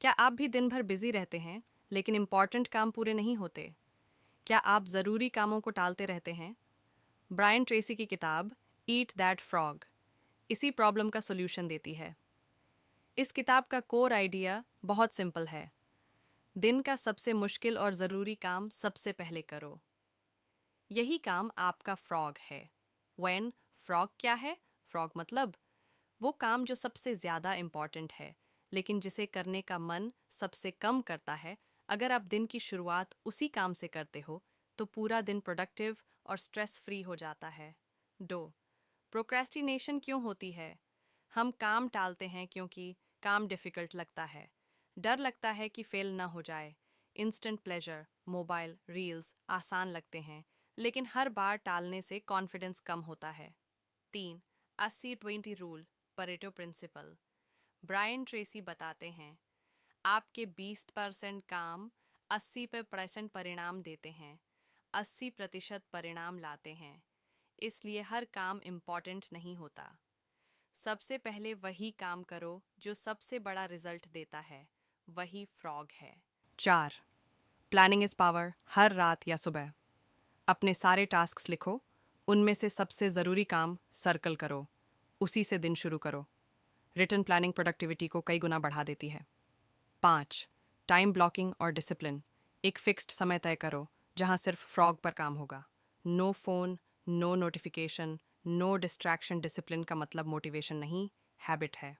क्या आप भी दिन भर बिजी रहते हैं लेकिन इम्पॉर्टेंट काम पूरे नहीं होते? क्या आप ज़रूरी कामों को टालते रहते हैं? ब्रायन ट्रेसी की किताब ईट दैट फ्रॉग इसी प्रॉब्लम का सॉल्यूशन देती है। इस किताब का कोर आइडिया बहुत सिंपल है। दिन का सबसे मुश्किल और ज़रूरी काम सबसे पहले करो। यही काम आपका फ्रॉग है। व्हेन फ्रॉग क्या है? फ्रॉग मतलब वो काम जो सबसे ज़्यादा इम्पॉर्टेंट है लेकिन जिसे करने का मन सबसे कम करता है। अगर आप दिन की शुरुआत उसी काम से करते हो तो पूरा दिन प्रोडक्टिव और स्ट्रेस फ्री हो जाता है। दो, प्रोक्रेस्टिनेशन क्यों होती है? हम काम टालते हैं क्योंकि काम डिफ़िकल्ट लगता है। डर लगता है कि फेल ना हो जाए। इंस्टेंट प्लेजर, मोबाइल, रील्स आसान लगते हैं, लेकिन हर बार टालने से कॉन्फिडेंस कम होता है। 3. 80-20 rule, Pareto principle. Brian Tracy बताते हैं, आपके 20% काम 80% परिणाम देते हैं, 80% परिणाम लाते हैं। इसलिए हर काम इम्पॉर्टेंट नहीं होता। सबसे पहले वही काम करो जो सबसे बड़ा रिजल्ट देता है, वही फ्रॉग है। 4. प्लानिंग इज पावर, हर रात या सुबह अपने सारे टास्क्स लिखो, उनमें से सबसे ज़रूरी काम सर्कल करो, उसी से दिन शुरू करो। रिटन प्लानिंग प्रोडक्टिविटी को कई गुना बढ़ा देती है। 5. टाइम ब्लॉकिंग और डिसिप्लिन, एक फिक्स्ड समय तय करो जहां सिर्फ फ्रॉग पर काम होगा। No phone, no notification, no distraction. Discipline का मतलब मोटिवेशन नहीं, हैबिट है।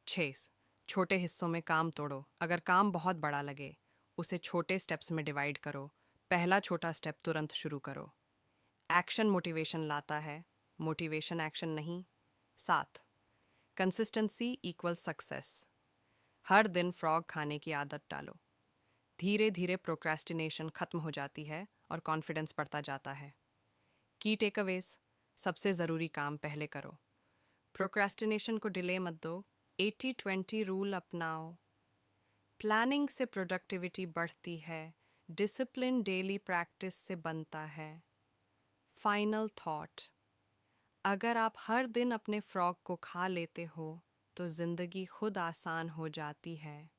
6. छोटे हिस्सों में काम तोड़ो, अगर काम बहुत बड़ा लगे उसे छोटे स्टेप्स में डिवाइड करो। पहला छोटा स्टेप तुरंत शुरू करो। एक्शन मोटिवेशन लाता है, मोटिवेशन एक्शन नहीं। 7. कंसिस्टेंसी इक्वल सक्सेस, हर दिन फ्रॉग खाने की आदत डालो। धीरे धीरे प्रोक्रेस्टिनेशन खत्म हो जाती है और कॉन्फिडेंस बढ़ता जाता है। की टेकअवेज, सबसे ज़रूरी काम पहले करो, प्रोक्रेस्टिनेशन को डिले मत दो। 80-20 रूल अपनाओ, प्लानिंग से प्रोडक्टिविटी बढ़ती है, डिसिप्लिन डेली प्रैक्टिस से बनता है। फाइनल थॉट, अगर आप हर दिन अपने फ्रॉग को खा लेते हो तो ज़िंदगी खुद आसान हो जाती है।